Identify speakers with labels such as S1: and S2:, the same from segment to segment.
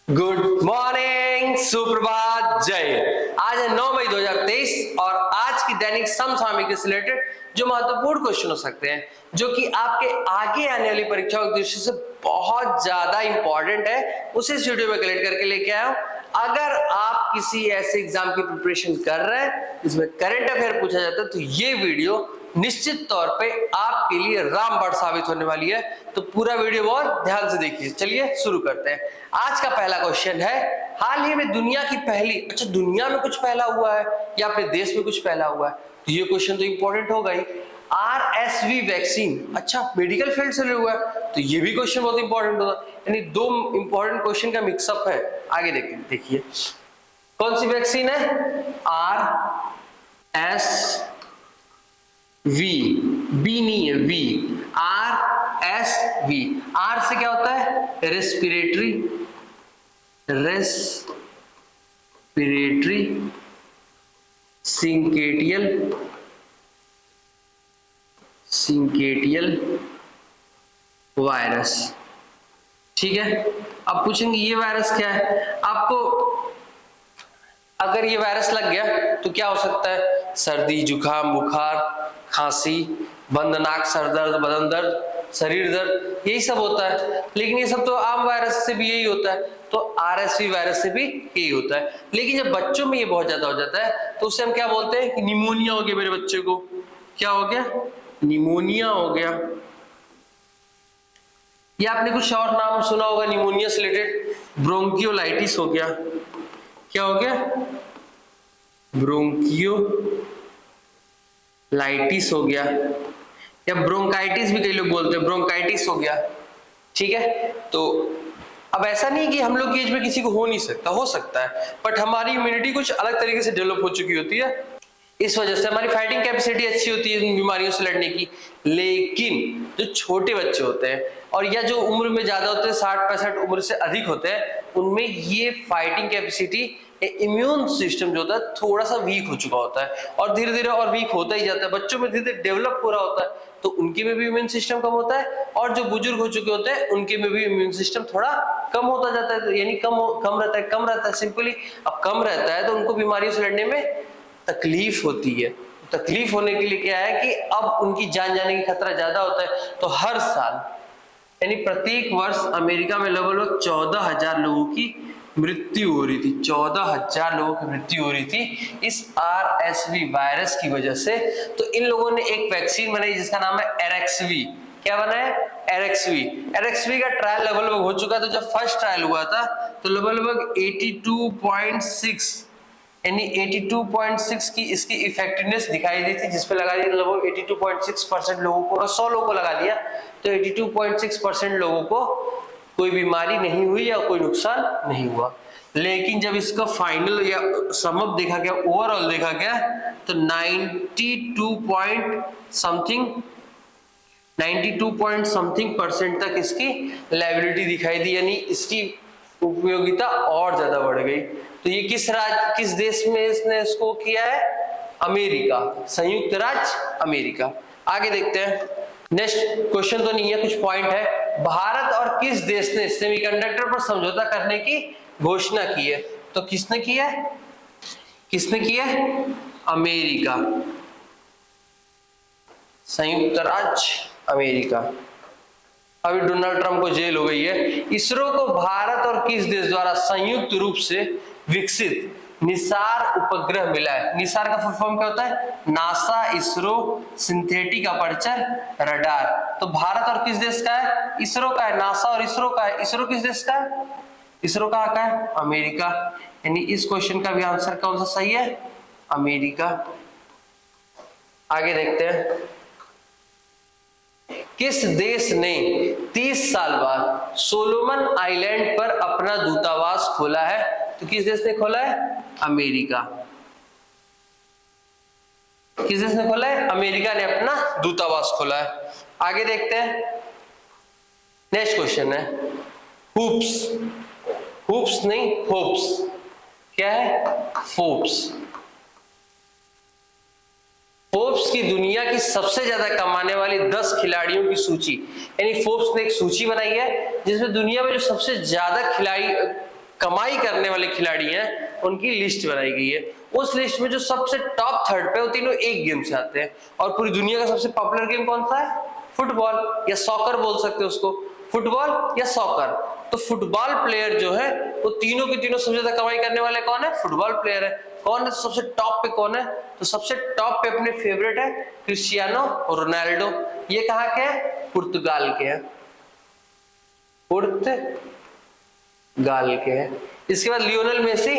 S1: Good morning, सुप्रभात, जय। आज है 9 मई 2023 और आज की दैनिक समसामयिक से रिलेटेड जो महत्वपूर्ण क्वेश्चन हो सकते हैं, जो कि आपके आगे आने वाली परीक्षाओं के दृष्टि से बहुत ज्यादा इंपॉर्टेंट है, उसे इस वीडियो में कलेक्ट करके लेके आया हूं। अगर आप किसी ऐसे एग्जाम की प्रिपरेशन कर रहे हैं जिसमें करंट अफेयर पूछा जाता है, तो ये वीडियो निश्चित तौर पे आपके लिए रामबाण साबित होने वाली है। तो पूरा वीडियो बहुत ध्यान से देखिए। चलिए शुरू करते हैं। आज का पहला क्वेश्चन है, हाल ही में दुनिया की पहली, अच्छा दुनिया में कुछ पहला हुआ है या अपने देश में कुछ पहला हुआ है, तो ये क्वेश्चन तो इंपॉर्टेंट होगा ही। RSV वैक्सीन, अच्छा मेडिकल फील्ड से हुआ है, तो ये भी क्वेश्चन बहुत इंपॉर्टेंट होगा। यानी दो इंपॉर्टेंट क्वेश्चन का मिक्सअप है। आगे देखिए कौन सी वैक्सीन है? RSV, बी नहीं है, वी। RSV, आर से क्या होता है? Respiratory syncytial virus. ठीक है, अब पूछेंगे ये वायरस क्या है। आपको अगर ये वायरस लग गया तो क्या हो सकता है? सर्दी, जुकाम, बुखार, खांसी, बंद नाक, सर दर्द, बदन दर्द, शरीर दर्द, यही सब होता है। लेकिन ये सब तो आम वायरस से भी यही होता है, तो RSV वायरस से भी यही होता है। लेकिन जब बच्चों में ये बहुत ज्यादा हो जाता है तो उससे हम क्या बोलते हैं कि निमोनिया हो गया मेरे बच्चे को। क्या हो गया? निमोनिया हो गया। या आपने कुछ और नाम सुना होगा निमोनिया से रिलेटेड, ब्रोंकियोलाइटिस हो गया। क्या हो गया? ब्रोंकियोलाइटिस हो गया, या ब्रोंकाइटिस भी कई लोग बोलते हैं, ब्रोंकाइटिस हो गया। ठीक है, तो अब ऐसा नहीं कि हम लोग की एज में किसी को हो नहीं सकता, हो सकता है, बट हमारी इम्यूनिटी कुछ अलग तरीके से डेवलप हो चुकी होती है। इस वजह से हमारी फाइटिंग कैपेसिटी अच्छी होती है इन बीमारियों से लड़ने की। लेकिन जो छोटे बच्चे होते हैं और या जो उम्र में ज्यादा होते हैं, 60-65 उम्र से अधिक होते हैं, उनमें ये फाइटिंग कैपेसिटी, इम्यून सिस्टम जो होता है थोड़ा सा वीक हो चुका होता है और धीरे धीरे और वीक होता ही जाता है। बच्चों में धीरे धीरे डेवलप हो रहा होता है, तो उनके में भी इम्यून सिस्टम कम होता है, और जो बुजुर्ग हो चुके होते हैं उनके में भी इम्यून सिस्टम थोड़ा कम होता जाता है। तो यानी कम रहता है सिंपली। अब कम रहता है तो उनको बीमारियों से लड़ने में तकलीफ होती है। तकलीफ होने के लिए क्या है कि अब उनकी जान जाने की खतरा ज्यादा होता है। तो हर साल यानी प्रत्येक वर्ष अमेरिका में लगभग 14,000 लोगों की मृत्यु हो रही थी। 14,000 लोगों की मृत्यु हो रही थी इस RSV वायरस की वजह से। तो इन लोगों ने एक वैक्सीन बनाई जिसका नाम है एरेक्सवी। क्या बना है? एरेक्सवी का ट्रायल लगभग हो चुका था। जब फर्स्ट ट्रायल हुआ था तो लगभग 82.6 यानी 82.6 की इसकी इफेक्टिवनेस दिखाई दी थी, जिसपे लगा दिया लगभग 82.6% लोगों को, 100 लोगों को लगा दिया तो 82.6% लोगों को कोई बीमारी नहीं हुई या कोई नुकसान नहीं हुआ। लेकिन जब इसका फाइनल या समअप देखा गया, ओवरऑल देखा गया, तो 92 पॉइंट समथिंग परसेंट तक इसकी लायबिलिटी दिखाई दी, यानी इसकी उपयोगिता और ज्यादा बढ़ गई। तो ये किस देश में इसने इसको किया है? अमेरिका, संयुक्त राज्य अमेरिका। आगे देखते हैं। नेक्स्ट क्वेश्चन तो नहीं है, कुछ पॉइंट है। भारत और किस देश ने सेमीकंडक्टर पर समझौता करने की घोषणा की है? तो किसने किया है? अमेरिका, संयुक्त राज्य अमेरिका। अभी डोनाल्ड ट्रंप को जेल हो गई है। इसरो को भारत और किस देश द्वारा संयुक्त रूप से विकसित निसार उपग्रह मिला है? निसार का फुल फॉर्म क्या होता है? NASA ISRO synthetic aperture radar. तो भारत और किस देश का है? इसरो का है। नासा और इसरो का है। इसरो किस देश का है? इसरो का है अमेरिका। यानी इस क्वेश्चन का भी आंसर कौन सा सही है? अमेरिका। आगे देखते हैं। किस देश ने 30 साल बाद सोलोमन आइलैंड पर अपना दूतावास खोला है? तो किस देश ने खोला है? अमेरिका। किस देश ने खोला है? अमेरिका ने अपना दूतावास खोला है। आगे देखते हैं। नेक्स्ट क्वेश्चन है हुप्स नहीं, फोप्स। क्या है? फोर्ब्स। फोर्ब्स की दुनिया की सबसे ज्यादा कमाने वाली 10 खिलाड़ियों की सूची, यानी फोर्ब्स ने एक सूची बनाई है जिसमें दुनिया में जो सबसे ज्यादा कमाई करने वाले खिलाड़ी हैं उनकी लिस्ट बनाई गई है। उस लिस्ट में जो सबसे टॉप थर्ड पे वो तीनों एक गेम से आते हैं। और पूरी दुनिया का सबसे पॉपुलर गेम कौन सा है? फुटबॉल या सॉकर बोल सकते हो उसको, फुटबॉल या सॉकर। तो फुटबॉल प्लेयर जो है वो तीनों के तीनों सबसे ज्यादा कमाई करने वाले कौन है? फुटबॉल प्लेयर है। कौन है सबसे टॉप पे? कौन है? तो सबसे टॉप पे अपने फेवरेट है क्रिस्टियानो रोनाल्डो। ये कहाँ के हैं? पुर्तगाल के हैं, पुर्तगाल के हैं। इसके बाद लियोनेल मेसी,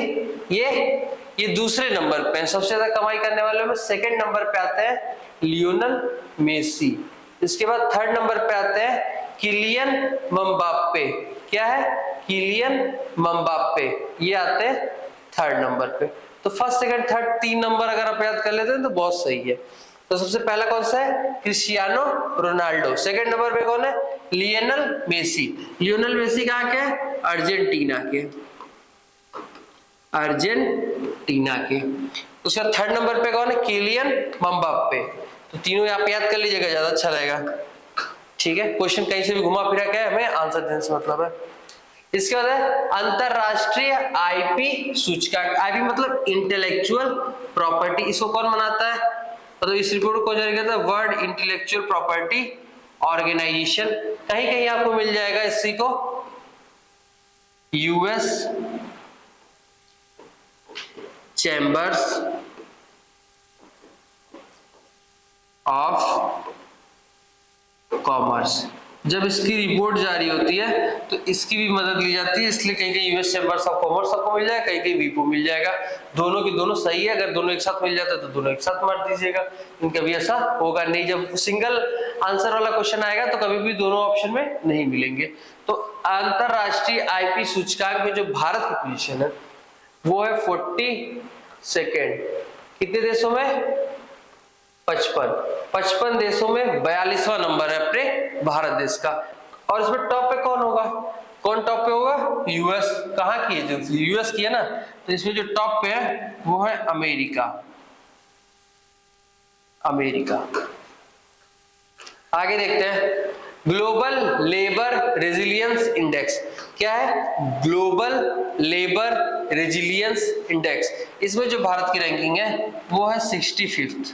S1: ये दूसरे नंबर पे हैं, सबसे ज्यादा कमाई करने वालों में सेकंड नंबर पे आते हैं लियोनेल मेसी। इसके बाद थर्ड नंबर पे आते हैं किलियन मम्बाप्पे। क्या है? किलियन मम्बाप्पे, ये आते हैं थर्ड नंबर पे। तो फर्स्ट सेकंड थर्ड 3 नंबर अगर आप याद कर लेते हैं तो बहुत सही है। तो सबसे पहला कौन सा है? Cristiano Ronaldo. सेकंड नंबर पे कौन है? Lionel Messi. लियोनेल मेसी कहाँ के? अर्जेंटीना के, अर्जेंटीना के। उसका थर्ड नंबर पे कौन है? किलियन मम्बाप्पे। तो तीनों आप याद कर लीजिएगा, ज्यादा अच्छा रहेगा। ठीक है, क्वेश्चन कहीं से भी घुमा फिरा के हमें आंसर देने से मतलब है। इसके बाद है अंतरराष्ट्रीय आईपी सूचकांक। आईपी मतलब इंटेलेक्चुअल प्रॉपर्टी। इसको कौन बनाता है? मतलब इस रिपोर्ट को जारी करता है वर्ल्ड इंटेलेक्चुअल प्रॉपर्टी ऑर्गेनाइजेशन। कहीं कहीं आपको मिल जाएगा इसी को यूएस चैम्बर्स ऑफ कॉमर्स। जब इसकी रिपोर्ट जारी होती है तो इसकी भी मदद ली जाती है, इसलिए कहीं कहीं यूएस चैम्बर्स ऑफ कॉमर्स आपको मिल जाएगा, कहीं कहीं वीपो मिल जाएगा। दोनों की दोनों सही है। अगर दोनों एक साथ मिल जाता है तो दोनों एक साथ मार दीजिएगा, कभी ऐसा होगा नहीं। जब सिंगल आंसर वाला क्वेश्चन आएगा तो कभी भी दोनों ऑप्शन में नहीं मिलेंगे। तो अंतरराष्ट्रीय आईपी सूचकांक में जो भारत की पोजीशन है वो है 42nd। कितने देशों में? 55 देशों में 42वां नंबर है अपने भारत देश का। और इसमें टॉप पे कौन होगा? कौन टॉप पे होगा? यूएस। कहाँ की है? जो यूएस की है ना। तो इसमें जो टॉप पे है वो है अमेरिका। अमेरिका। आगे देखते हैं ग्लोबल लेबर रेजिलियंस इंडेक्स। क्या है? Global labour resilience index. इसमें जो भारत की रैंकिंग है वो है 65th।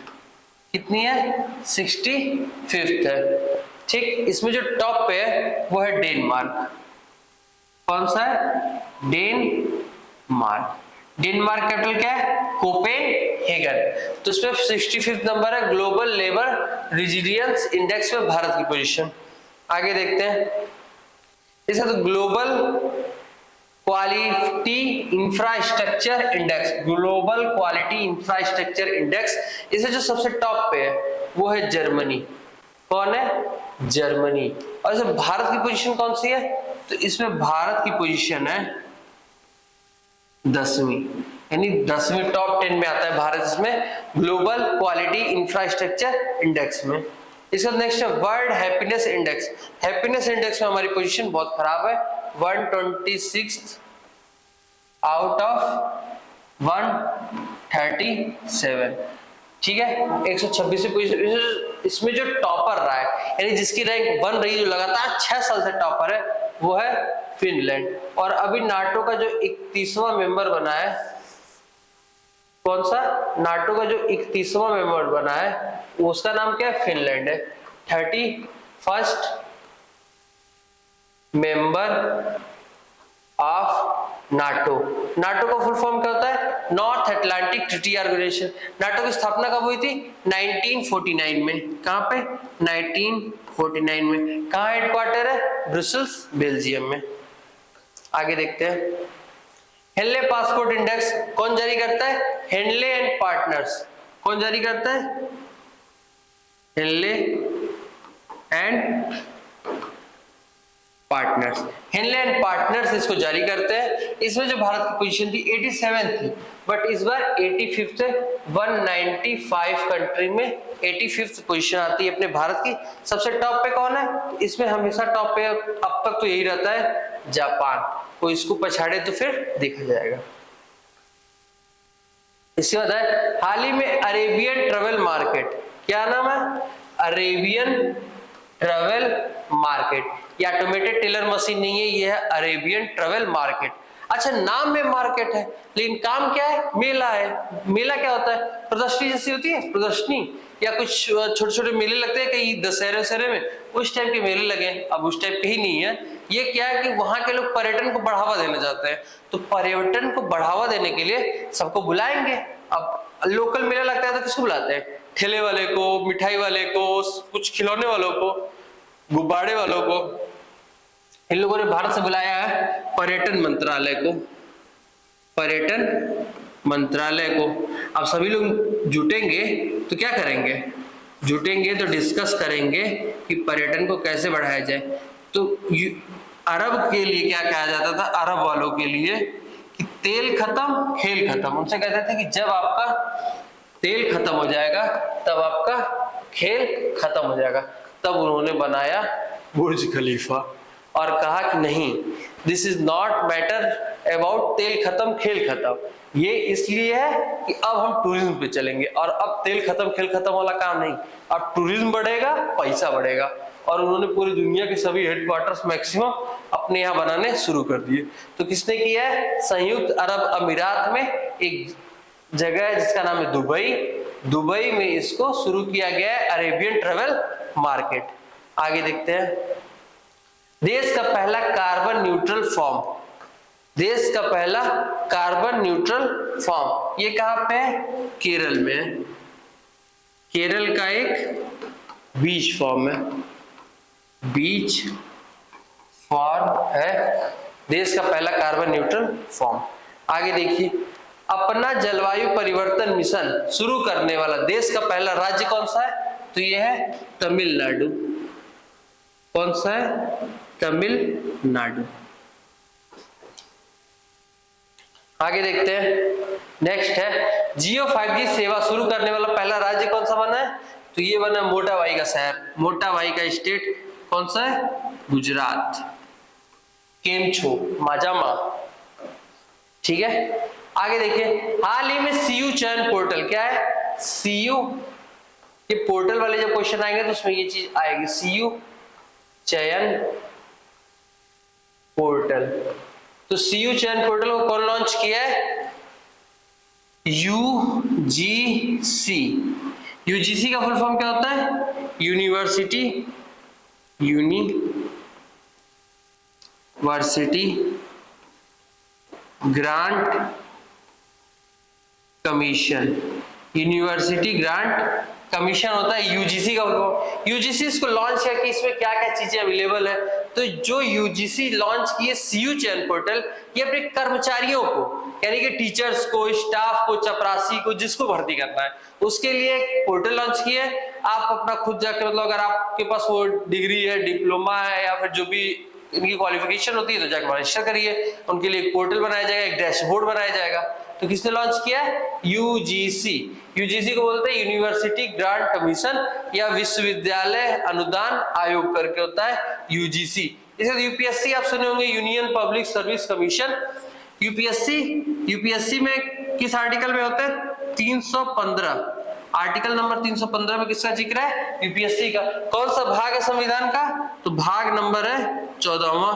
S1: कितनी है? 65th है। ठीक, इसमें जो टॉप पे है वो है डेनमार्क। कौन सा है? डेनमार्क। डेनमार्क कैपिटल क्या है? कोपेनहेगन। तो इसमें 65th नंबर है ग्लोबल लेबर रेजिलियंस इंडेक्स में भारत की पोजीशन। आगे देखते हैं इसका तो global quality infrastructure index. Global quality infrastructure index, इसे जो सबसे टॉप पे है वो है जर्मनी। कौन है? जर्मनी। और इसमें भारत की पोजीशन कौन सी है? तो इसमें भारत की पोजीशन है 10वीं, यानी 10वीं टॉप 10 में आता है भारत इसमें ग्लोबल क्वालिटी इंफ्रास्ट्रक्चर इंडेक्स में। इसका नेक्स्ट है world happiness index. Happiness index में हमारी पोजीशन बहुत खराब है, 126 आउट ऑफ 137। ठीक है, 126 पोजीशन। इसमें जो टॉपर रहा है, यानी जिसकी रैंक बन रही है, जो लगातार 6 साल से टॉपर है, वो है फिनलैंड। और अभी नाटो का जो 31वां मेंबर बना है, कौन सा? नाटो का जो 31वां मेंबर बना है उसका नाम क्या है? फिनलैंड है। 31st member of NATO. NATO का फुल फॉर्म क्या होता है? North Atlantic treaty organisation. नाटो की स्थापना कब हुई थी? 1949 में। कहां पे? 1949 में। कहां हेडक्वार्टर है? ब्रुसेल्स, बेल्जियम में। आगे देखते हैं हेनले पासपोर्ट इंडेक्स कौन जारी करता है? Henley and partners. कौन जारी करता है? Henley and partners. Henley and partners इसको जारी करते हैं। इसमें जो भारत की पोजीशन थी 87 थी, बट इस बार 85th है। 195 कंट्री में 85th पोजीशन आती है अपने भारत की। सबसे टॉप पे कौन है? इसमें हमेशा टॉप पे अब तक तो यही रहता है, जापान। कोई इसको पछाड़े तो फिर देखा जाएगा। इसके बाद है हाल ही में अरेबियन ट्रेवल मार्केट। क्या नाम है? Arabian travel market. ये ऑटोमेटेड टेलर मशीन नहीं है, ये है अरेबियन ट्रेवल मार्केट। अच्छा, नाम में मार्केट है लेकिन काम क्या है, मेला है। मेला क्या होता है, प्रदर्शनी जैसी होती है प्रदर्शनी, या कुछ छोटे छोटे मेले लगते हैं कहीं दशहरे वशहरे में, उस टाइप के मेले लगे। अब उस टाइप के ही नहीं है, ये क्या है कि वहां के लोग पर्यटन को बढ़ावा देना चाहते हैं, तो पर्यटन को बढ़ावा देने के लिए सबको बुलाएंगे। अब लोकल मेला लगता है तो किसको बुलाते हैं, ठेले वाले को, मिठाई वाले को, कुछ खिलौने वालों को, गुब्बारे वालों को। इन लोगों ने भारत से बुलाया है पर्यटन मंत्रालय को, पर्यटन मंत्रालय को। अब सभी लोग जुटेंगे तो क्या करेंगे, जुटेंगे तो डिस्कस करेंगे कि पर्यटन को कैसे बढ़ाया जाए। तो अरब के लिए क्या कहा जाता था, अरब वालों के लिए कि तेल खत्म खेल खत्म। उनसे कहते थे कि जब आपका तेल खत्म हो जाएगा तब आपका खेल खत्म हो जाएगा। तब उन्होंने बनाया बुर्ज खलीफा और कहा कि नहीं, this is not matter about तेल खत्म खेल खत्म, ये इसलिए है कि अब हम टूरिज्म पे चलेंगे और अब तेल खत्म खेल खत्म वाला काम नहीं, अब टूरिज्म बढ़ेगा, पैसा बढ़ेगा। और उन्होंने पूरी दुनिया के सभी हेडक्वार्टर्स मैक्सिमम अपने यहाँ बनाने शुरू कर दिए। तो किसने किया है, संयुक्त अरब अमीरात में एक जगह है जिसका नाम है दुबई, दुबई में इसको शुरू किया गया है अरेबियन ट्रेवल मार्केट। आगे देखते हैं, देश का पहला कार्बन न्यूट्रल फॉर्म, देश का पहला कार्बन न्यूट्रल फॉर्म, ये कहां पे है, केरल में है। केरल का एक बीच फॉर्म है, बीच फॉर्म है देश का पहला कार्बन न्यूट्रल फॉर्म। आगे देखिए, अपना जलवायु परिवर्तन मिशन शुरू करने वाला देश का पहला राज्य कौन सा है, तो यह है तमिलनाडु। कौन सा है, तमिलनाडु। आगे देखते हैं, नेक्स्ट है जियो 5G सेवा शुरू करने वाला पहला राज्य कौन सा बना है, तो ये बना मोटा भाई का शहर, मोटा भाई का स्टेट कौन सा है, गुजरात। केम छो, माजामा, ठीक है। आगे देखिए, हाल ही में सीयू चयन पोर्टल, क्या है, सीयू, ये पोर्टल वाले जब क्वेश्चन आएंगे तो उसमें ये चीज आएगी, सीयू चयन पोर्टल। तो सीयू चयन पोर्टल को कौन लॉन्च किया है, यूजीसी। यूजीसी का फुल फॉर्म क्या होता है, university grant commission, university grant commission होता है यूजीसी का फुल फॉर्म। यूजीसी इसको लॉन्च किया कि इसमें क्या क्या चीजें अवेलेबल है, तो जो यूजीसी लॉन्च किए सीयू चयन पोर्टल, ये अपने कर्मचारियों को, यानी कि टीचर्स को, स्टाफ को, चपरासी को, जिसको भर्ती करना है उसके लिए एक पोर्टल लॉन्च किया है। आप अपना खुद जाके, मतलब अगर आपके पास वो डिग्री है, डिप्लोमा है, या फिर जो भी इनकी क्वालिफिकेशन होती है तो जाकर रजिस्टर करिए, उनके लिए एक पोर्टल बनाया जाएगा, एक डैशबोर्ड बनाया जाएगा। तो किसने लॉन्च किया है, यूजीसी। यूजीसी को बोलते हैं यूनिवर्सिटी ग्रांट कमीशन या विश्वविद्यालय अनुदान आयोग करके होता है यूजीसी। इसे यूपीएससी आप सुने होंगे, union public service commission. UPSC में किस आर्टिकल में होता है, 315, आर्टिकल नंबर 315 में किसका जिक्र है, यूपीएससी का। कौन सा भाग है संविधान का, तो भाग नंबर है 14वां।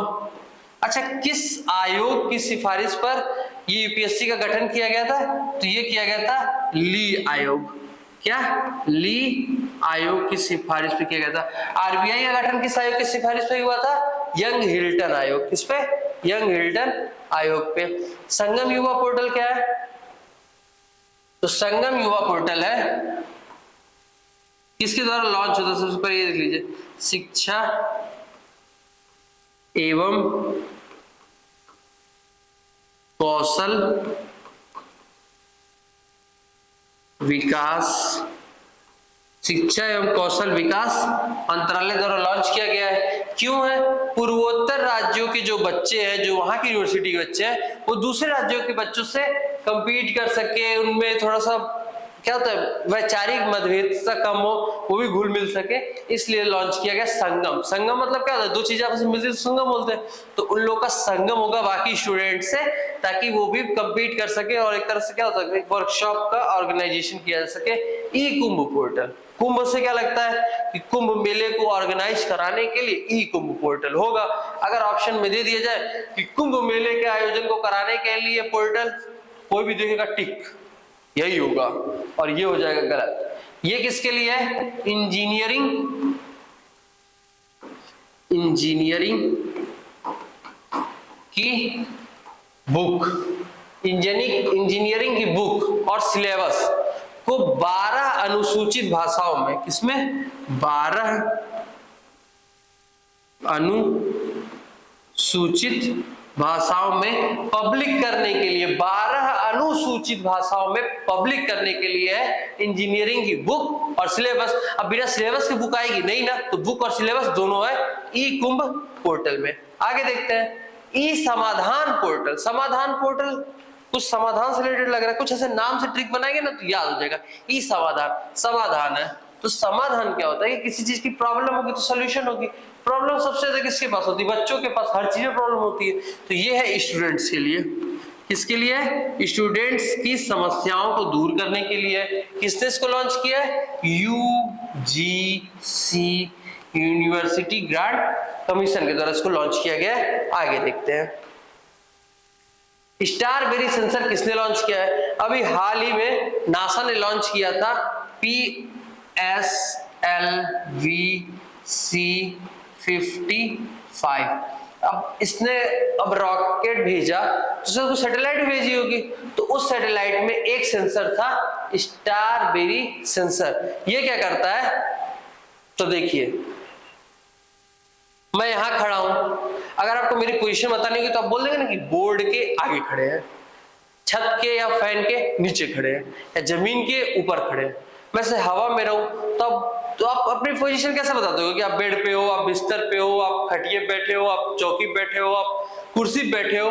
S1: अच्छा, किस आयोग की सिफारिश पर ये यूपीएससी का गठन किया गया था, तो ये किया गया था ली आयोग। क्या, ली आयोग की सिफारिश पे किया गया था। आरबीआई का गठन किस आयोग की सिफारिश पे हुआ था, यंग हिल्टन आयोग। किस पे, यंग हिल्टन आयोग पे। संगम युवा पोर्टल क्या है, तो संगम युवा पोर्टल है किसके द्वारा लॉन्च होता है, सबसे पहले ये देख लीजिए, शिक्षा एवं कौशल विकास, शिक्षा एवं कौशल विकास मंत्रालय द्वारा लॉन्च किया गया है। क्यों है, पूर्वोत्तर राज्यों के जो बच्चे हैं, जो वहां की यूनिवर्सिटी के बच्चे हैं, वो दूसरे राज्यों के बच्चों से कंपीट कर सके, उनमें थोड़ा सा क्या होता है, वैचारिक मतभेदता कम हो, वो भी घुल मिल सके, इसलिए लॉन्च किया गया संगम। संगम मतलब क्या होता है, दो चीजें आपस में मिलती है तो संगम बोलते हैं। तो उन लोगों का संगम होगा बाकी स्टूडेंट से, ताकि वो भी कंपीट कर सके और एक तरह से क्या होता है, वर्कशॉप का ऑर्गेनाइजेशन किया जा सके, ई कुंभ पोर्टल। कुंभ से क्या लगता है कि कुंभ मेले को ऑर्गेनाइज कराने के लिए ई कुंभ पोर्टल होगा। अगर ऑप्शन में दे दिया जाए कि कुंभ मेले के आयोजन को कराने के लिए पोर्टल, कोई भी देखेगा टिक, यही होगा, और ये हो जाएगा गलत। ये किसके लिए है? इंजीनियरिंग की बुक, इंजीनियरिंग की बुक और सिलेबस को 12 अनुसूचित भाषाओं में, किसमें? 12 अनुसूचित भाषाओं में पब्लिक करने के लिए, 12 अनुसूचित भाषाओं में पब्लिक करने के लिए है इंजीनियरिंग की बुक और सिलेबस। अब बिना सिलेबस की बुक आएगी नहीं ना, तो बुक और सिलेबस दोनों है ई कुंभ पोर्टल में। आगे देखते हैं ई समाधान पोर्टल। समाधान पोर्टल कुछ समाधान से रिलेटेड लग रहा है, कुछ ऐसे नाम से ट्रिक बनाएंगे ना तो याद हो जाएगा। ई समाधान, समाधान है तो समाधान क्या होता है कि किसी चीज की प्रॉब्लम होगी तो सोल्यूशन होगी। प्रॉब्लम सबसे ज्यादा किसके पास होती है? बच्चों के पास, हर चीज में प्रॉब्लम होती है। तो ये है स्टूडेंट्स के लिए। किसके लिए? स्टूडेंट्स की समस्याओं को दूर करने के लिए। किसने इसको लॉन्च किया है? यूजीसी, यूनिवर्सिटी ग्रांट कमीशन के द्वारा इसको लॉन्च किया गया है। आगे देखते हैं स्टारबेरी सेंसर किसने लॉन्च किया है? अभी हाल ही में नासा ने लॉन्च किया था PSLV-C55। अब इसने अब रॉकेट भेजा तो सैटेलाइट भेजी होगी, तो उस सैटेलाइट में एक सेंसर था स्टारबेरी सेंसर। ये क्या करता है तो देखिए, मैं यहां खड़ा हूं, अगर आपको मेरी पोजीशन बतानी होगी तो आप बोल देंगे ना कि बोर्ड के आगे खड़े हैं, छत के या फैन के नीचे खड़े हैं, या जमीन के ऊपर खड़े हैं। मैं से हवा में रहूं तो आप अपनी पोजीशन कैसे बता दोगे कि आप बेड पे हो, आप बिस्तर पे हो, आप खटिए बैठे हो, आप चौकी बैठे हो, आप कुर्सी बैठे हो?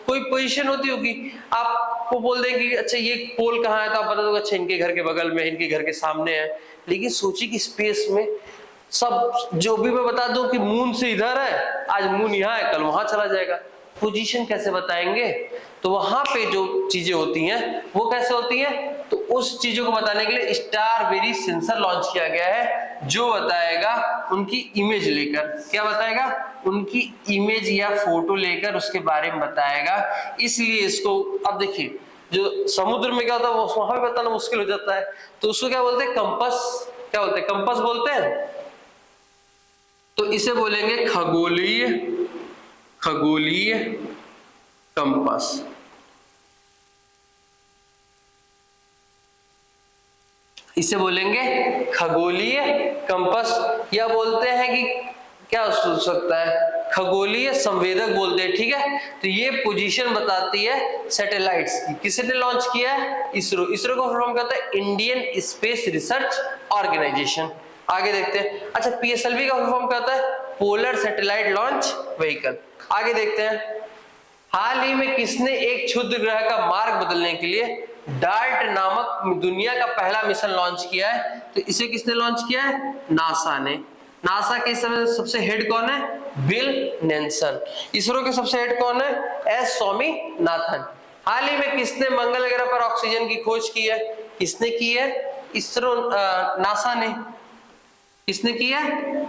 S1: कोई पोजीशन होती होगी। आपको बोल देंगे कि अच्छा ये पोल कहाँ है, तो आप बता दोगे अच्छा इनके घर के बगल में, इनके घर के सामने है। लेकिन सोचिए कि स्पेस में सब जो भी मैं बता दूं कि मून से इधर है, आज मून यहाँ है, कल वहां चला जाएगा, पोजीशन कैसे बताएंगे? तो वहां पे जो चीजें होती हैं वो कैसे होती हैं? तो उस चीजों को बताने के लिए स्टारबेरी सेंसर लॉन्च किया गया है, जो बताएगा उनकी इमेज लेकर। क्या बताएगा? उनकी इमेज या फोटो लेकर उसके बारे में बताएगा। इसलिए इसको, अब देखिए जो समुद्र में क्या होता है वो वहां पे बताना मुश्किल हो जाता है, तो उसको क्या बोलते हैं? कंपास। क्या बोलते हैं? कंपास बोलते हैं। तो इसे बोलेंगे खगोलीय कंपास। इसे बोलेंगे खगोलीय कंपास, या बोलते हैं कि क्या हो सकता है, खगोलीय संवेदक बोलते हैं। ठीक है, तो ये पोजीशन बताती है सैटेलाइट्स की। किसने लॉन्च किया है? इसरो। इसरो का फॉर्म क्या होता है? Indian space research organisation. आगे देखते हैं। अच्छा, पीएसएलवी का फॉर्म क्या होता है? Polar satellite launch vehicle. आगे देखते हैं हाल ही में किसने एक क्षुद्र ग्रह का मार्ग बदलने के लिए डार्ट नामक दुनिया का पहला मिशन लॉन्च किया है? तो इसे किसने लॉन्च किया है? नासा ने। नासा के समय सबसे हेड कौन है? Bill Nelson. इसरो के सबसे हेड कौन है? एस स्वामीनाथन। हाल ही में किसने मंगल ग्रह पर ऑक्सीजन की खोज की है? किसने की है? इसरो, नासा ने। किसने की है?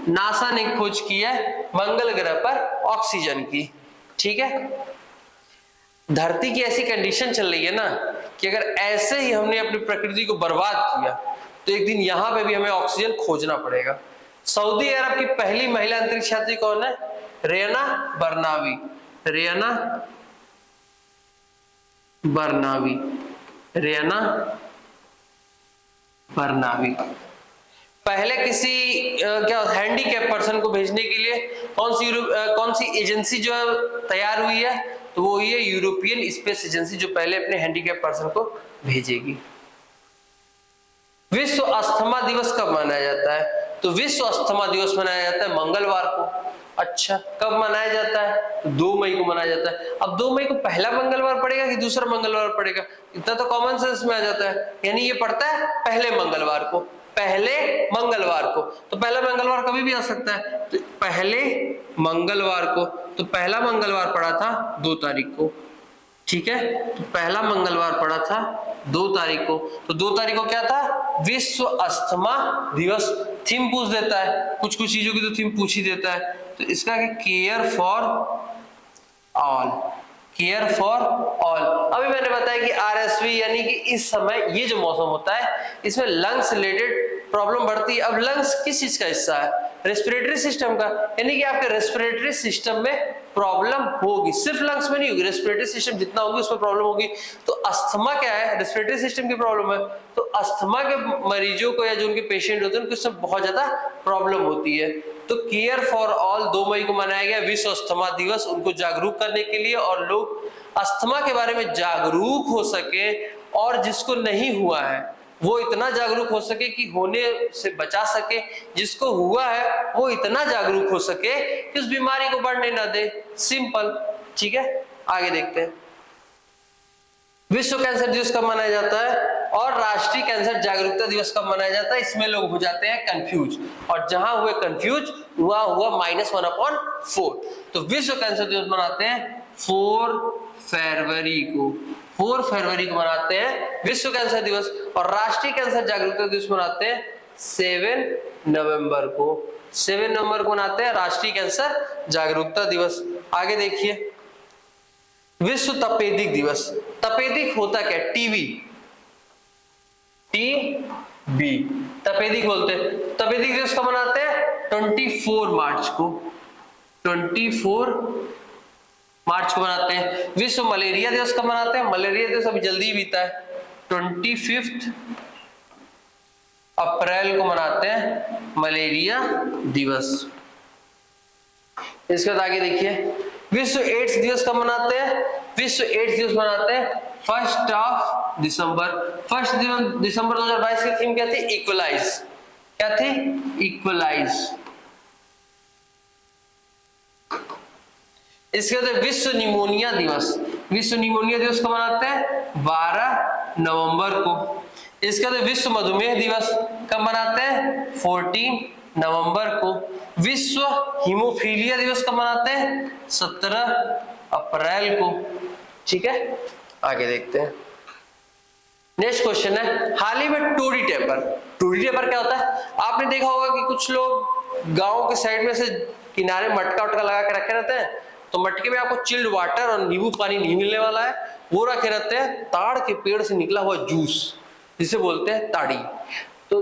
S1: नासा ने खोज की है मंगल ग्रह पर ऑक्सीजन की। ठीक है, धरती की ऐसी कंडीशन चल रही है ना कि अगर ऐसे ही हमने अपनी प्रकृति को बर्बाद किया तो एक दिन यहां पे भी हमें ऑक्सीजन खोजना पड़ेगा। सऊदी अरब की पहली महिला अंतरिक्ष यात्री कौन है? रेयाना बरनावी। रेयाना बरनावी। रेयाना बरनावी। पहले किसी क्या हैंडीकैप पर्सन को भेजने के लिए कौन सी एजेंसी जो है तैयार हुई है? तो वो ये यूरोपियन स्पेस एजेंसी, जो पहले अपने हैंडीकैप पर्सन को भेजेगी। विश्व अस्थमा दिवस कब मनाया जाता है? तो विश्व अस्थमा दिवस मनाया जाता है मंगलवार को। अच्छा, कब मनाया जाता है? तो 2 मई को मनाया जाता है। अब 2 मई को पहला मंगलवार पड़ेगा कि दूसरा मंगलवार पड़ेगा? इतना तो कॉमन सेंस में आ जाता है, यानी ये पड़ता है पहले मंगलवार को। पहले मंगलवार को, तो पहला मंगलवार कभी भी आ सकता है। तो पहले मंगलवार को, तो पहला मंगलवार पड़ा था 2 तारीख को। ठीक है, तो पहला मंगलवार पड़ा था 2 तारीख को, तो 2 तारीख को क्या था, विश्व अस्थमा दिवस। थीम पूछ देता है, कुछ कुछ चीजों की तो थीम पूछ ही देता है, तो इसका care for all, care for all. अभी मैंने बताया कि आरएसवी यानी कि इस समय ये जो मौसम होता है इसमें लंग्स रिलेटेड प्रॉब्लम बढ़ती है। अब लंग्स किस चीज का हिस्सा है, रेस्पिरेटरी सिस्टम का, यानी कि आपके रेस्पिरेटरी सिस्टम में प्रॉब्लम होगी, सिर्फ लंग्स में नहीं होगी, रेस्पिरेटरी सिस्टम जितना होगी उसमें प्रॉब्लम होगी। तो अस्थमा क्या है, रेस्पिरेटरी सिस्टम की प्रॉब्लम है, तो अस्थमा के मरीजों को या जो उनके पेशेंट होते हैं उनको इसमें बहुत ज्यादा प्रॉब्लम होती है। तो केयर फॉर ऑल 2 मई को मनाया गया विश्व अस्थमा दिवस, उनको जागरूक करने के लिए, और लोग अस्थमा के बारे में जागरूक हो सके, और जिसको नहीं हुआ है वो इतना जागरूक हो सके कि होने से बचा सके, जिसको हुआ है वो इतना जागरूक हो सके कि उस बीमारी को बढ़ने ना दे, सिंपल। ठीक है, आगे देखते हैं। विश्व कैंसर दिवस कब मनाया जाता है और राष्ट्रीय कैंसर जागरूकता दिवस कब मनाया जाता है, इसमें लोग हो जाते हैं कंफ्यूज, और जहां हुए कंफ्यूज वहां हुआ -1/4। तो विश्व कैंसर दिवस मनाते हैं 4 फरवरी को, 4 फरवरी को मनाते हैं विश्व कैंसर दिवस, और राष्ट्रीय कैंसर जागरूकता दिवस मनाते हैं 7 नवंबर को, 7 नवंबर को मनाते हैं राष्ट्रीय कैंसर जागरूकता दिवस। आगे देखिए, विश्व तपेदिक दिवस। तपेदिक होता क्या, टीबी, टीबी तपेदिक बोलते हैं। तपेदिक दिवस कब मनाते हैं, 24 मार्च को, 24 मार्च को मनाते हैं। विश्व मलेरिया दिवस कब मनाते हैं, मलेरिया दिवस अभी जल्दी ही बीता है, 25 अप्रैल को मनाते हैं मलेरिया दिवस। इसके बाद आगे देखिए, विश्व एड्स दिवस कब मनाते हैं, विश्व एड्स दिवस मनाते हैं 1 दिसंबर। 1 दिसंबर 2022 की थीम क्या थी, इक्वलाइज, क्या थी, इक्वलाइज। इसके बाद विश्व निमोनिया दिवस, विश्व निमोनिया दिवस कब मनाते हैं, 12 नवंबर को। इसके बाद विश्व मधुमेह दिवस कब मनाते हैं, 14 नवंबर को। विश्व हीमोफीलिया दिवस कब मनाते हैं, 17 अप्रैल को। ठीक है, आगे देखते हैं। नेक्स्ट क्वेश्चन है, हाल ही में टोडी टेपर। टोडी टेपर क्या होता है, आपने देखा होगा कि कुछ लोग गांव के साइड में से किनारे मटका उटका लगा के रखे रहते हैं, तो मटके में आपको चिल्ड वाटर और नींबू पानी नहीं मिलने वाला है, वो रखे रहते हैं ताड़ के पेड़ से निकला हुआ जूस, जिसे बोलते हैं ताड़ी। तो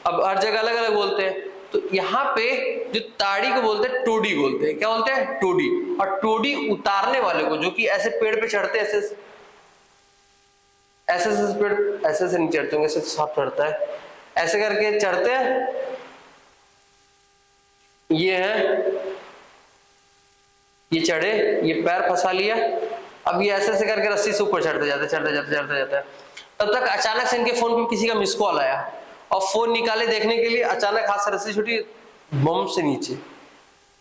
S1: अब हर जगह अलग अलग बोलते हैं, तो यहाँ पे जो ताड़ी को बोलते हैं टोडी बोलते हैं, क्या बोलते हैं, टोडी। और टोडी उतारने वाले को, जो कि ऐसे पेड़ पे चढ़ते हैं, ऐसे पेड़ ऐसे नहीं चढ़ते होंगे, ऐसे सांप चढ़ता है, ऐसे करके चढ़ते हैं, ये है, ये चढ़े, ये पैर फंसा लिया, अब ये ऐसे करके रस्सी से ऊपर चढ़ते जाते हैं। तब तक अचानक से इनके फोन पे किसी का मिस कॉल आया, और फोन निकाले देखने के लिए, अचानक हाथ से रस्सी छूटी, बम से नीचे,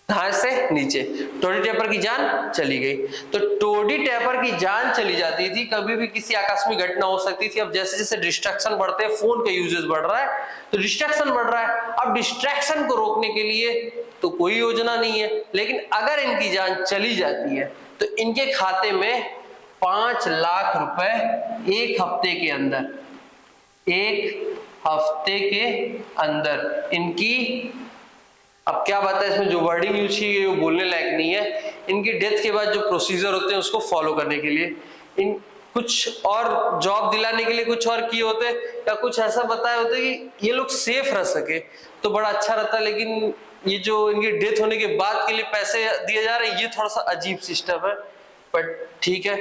S1: हाथ से नीचे, टोडी टेपर की जान चली गई। तो टोडी टेपर की जान चली जाती थी, कभी भी किसी आकस्मिक घटना हो सकती थी। अब जैसे जैसे डिस्ट्रैक्शन बढ़ते हैं, फोन का यूजेज बढ़ रहा है, तो डिस्ट्रैक्शन बढ़ रहा है। अब डिस्ट्रैक्शन को रोकने के लिए तो कोई योजना नहीं है, लेकिन अगर इनकी जान चली जाती है तो इनके खाते में 5 लाख रुपए एक हफ्ते के अंदर, एक हफ्ते के अंदर इनकी, अब क्या बात है, इसमें जो वर्डिंग यूज की है वो बोलने लायक नहीं है। इनकी डेथ के बाद जो प्रोसीजर होते हैं उसको फॉलो करने के लिए, इन कुछ और जॉब दिलाने के लिए कुछ और किए होते, या कुछ ऐसा बताए होते कि ये लोग सेफ रह सके, तो बड़ा अच्छा रहता। लेकिन ये जो इनकी डेथ होने के बाद के लिए पैसे दिए जा रहे हैं, ये थोड़ा सा अजीब सिस्टम है, बट ठीक है।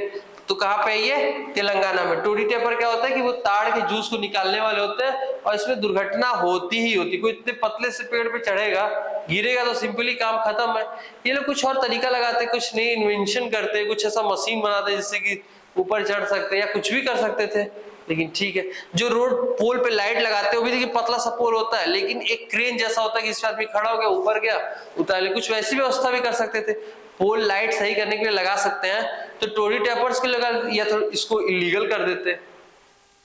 S1: तो कहाँ पे ये, तेलंगाना में। टोडी टेपर क्या होता है कि वो ताड़ के जूस को निकालने वाले होते हैं, और इसमें दुर्घटना होती ही होती। कोई इतने पतले से पेड़ पे चढ़ेगा, गिरेगा तो सिंपली काम खत्म है। ये लोग कुछ और तरीका लगाते, कुछ नई इन्वेंशन करते, कुछ ऐसा मशीन बनाते जिससे कि ऊपर चढ़ सकते, या कुछ भी कर सकते थे, लेकिन ठीक है। जो रोड पोल पे लाइट लगाते हैं, वो भी देखिए पतला सा पोल होता है, लेकिन एक क्रेन जैसा होता है कि इस आदमी खड़ा हो गया, ऊपर गया, उतार ले, कुछ वैसी व्यवस्था भी कर सकते थे। पोल लाइट सही करने के लिए लगा सकते हैं, तो टोडी टेपर्स के लगा, या तो इसको इलीगल कर देते,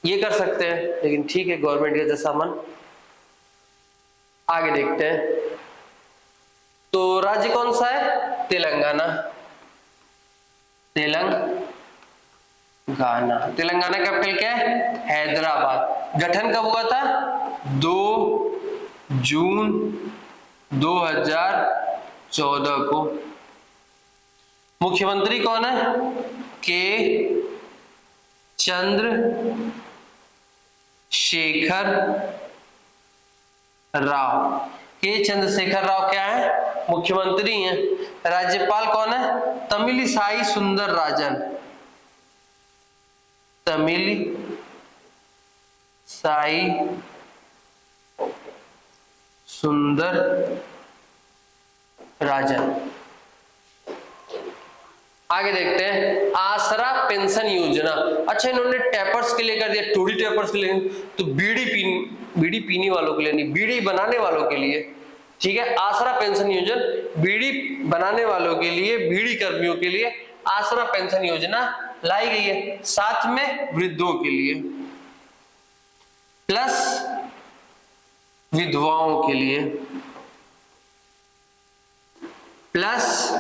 S1: ये कर सकते हैं, लेकिन ठीक है, गवर्नमेंट का जैसा मन। आगे देखते हैं, तो राज्य कौन सा है, तेलंगाना, तेलंगाना। तेलंगाना। तेलंगाना कैपिटल क्या है? हैदराबाद। गठन कब हुआ था? 2 जून 2014 को। मुख्यमंत्री कौन है? के चंद्रशेखर राव। के चंद्रशेखर राव क्या है? मुख्यमंत्री हैं। राज्यपाल कौन है? तमिलिसाई सुंदरराजन। तमिलिसाई सुंदरराजन। आगे देखते हैं आसरा पेंशन योजना। अच्छा, इन्होंने टैपर्स के लिए कर दिया, टोडी टैपर्स के लिए, तो बीड़ी पीने वालों के लिए नहीं, बीड़ी बनाने वालों के लिए। ठीक है, आसरा पेंशन योजना बीड़ी बनाने वालों के लिए, बीड़ी कर्मियों के लिए आसरा पेंशन योजना लाई गई है। साथ में वृद्धों के लिए प्लस विधवाओं के लिए प्लस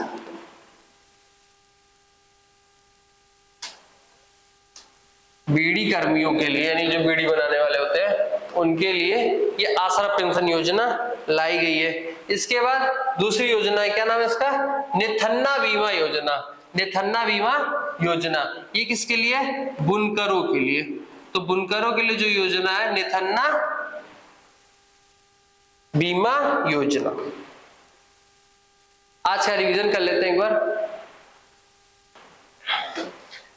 S1: बीड़ी कर्मियों के लिए, यानी जो बीड़ी बनाने वाले होते हैं उनके लिए ये आसरा पेंशन योजना लाई गई है। इसके बाद दूसरी योजना है, क्या नाम है इसका? नेथन्ना बीमा योजना। नेथन्ना बीमा योजना ये किसके लिए? बुनकरों के लिए। तो बुनकरों के लिए जो योजना है नेथन्ना बीमा योजना। आज का रिवीजन कर लेते हैं एक बार।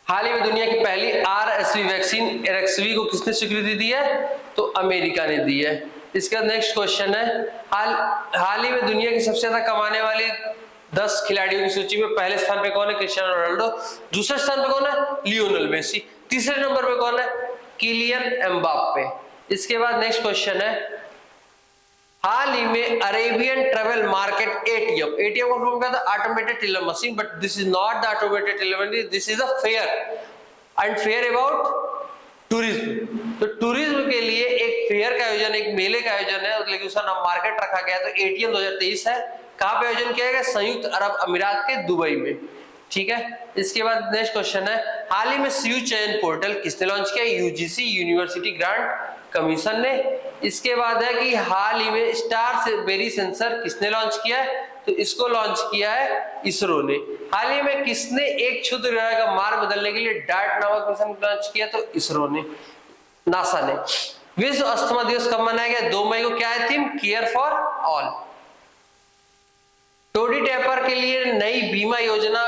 S1: हाल ही में दुनिया की पहली RSV वैक्सीन एरेक्सवी को किसने स्वीकृति दी है? तो अमेरिका ने दी है। इसका नेक्स्ट क्वेश्चन है, हाल ही में दुनिया की सबसे ज्यादा कमाने वाली 10 खिलाड़ियों की सूची में पहले स्थान पे कौन है? Cristiano Ronaldo. दूसरे स्थान पे कौन है? Lionel Messi. तीसरे नंबर पे कौन है? Kylian Mbappe. इसके बाद नेक्स्ट क्वेश्चन है, हाल ही में अरेबियन ट्रेवल मार्केट ATM का फॉर्म क्या था? Automated teller machine, but this is not the automated teller machine, this is a fair and fair about tourism. तो टूरिज्म के लिए एक फेयर का आयोजन, एक मेले का आयोजन है, लेकिन उसका नाम मार्केट रखा गया। तो ATM 2023 है। कहां पे आयोजन किया गया? संयुक्त अरब अमीरात के दुबई में। ठीक है, इसके बाद नेक्स्ट क्वेश्चन है, हाल ही में सीयू चयन पोर्टल किसने लॉन्च किया? UGC यूनिवर्सिटी ग्रांट कमीशन ने। इसके बाद है कि हाल ही में स्टार बेरी सेंसर किसने लॉन्च किया है? तो इसको लॉन्च किया है इसरो ने। हाल ही में किसने एक क्षुद्र ग्रह का मार्ग बदलने के लिए डार्ट नामक मिशन लॉन्च किया? तो इसरो ने, नासा ने। विश्व अस्थमा दिवस कब मनाया गया? 2 मई को। क्या है theme? Care for all. Toddy tapper के लिए नई बीमा योजना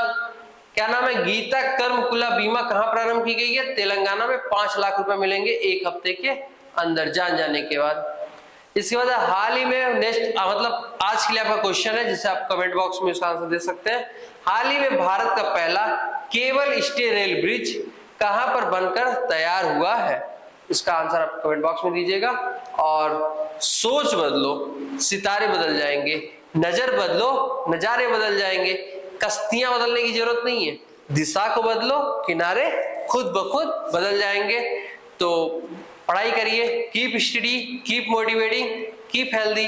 S1: क्या नाम है? गीता कर्मकुला बीमा। कहां प्रारंभ की गई है? तेलंगाना में। 5 लाख रुपए मिलेंगे 1 हफ्ते के अंदर जान जाने के बाद। इसके बाद हाल ही में नेक्स्ट मतलब आज के लिए आपका क्वेश्चन है, जिसे आप कमेंट बॉक्स में उसका आंसर दे सकते हैं। हाल ही में भारत का पहला केबल स्टे रेल ब्रिज कहां पर बनकर तैयार हुआ है? इसका आंसर आप कमेंट बॉक्स में दीजिएगा। और सोच बदलो, सितारे बदल जाएंगे। नजर बदलो, नजारे बदल जाएंगे। कश्तियां बदलने की जरूरत नहीं है, दिशा को बदलो, किनारे खुद ब खुद बदल जाएंगे। तो पढ़ाई करिए, keep study, keep motivating, keep healthy.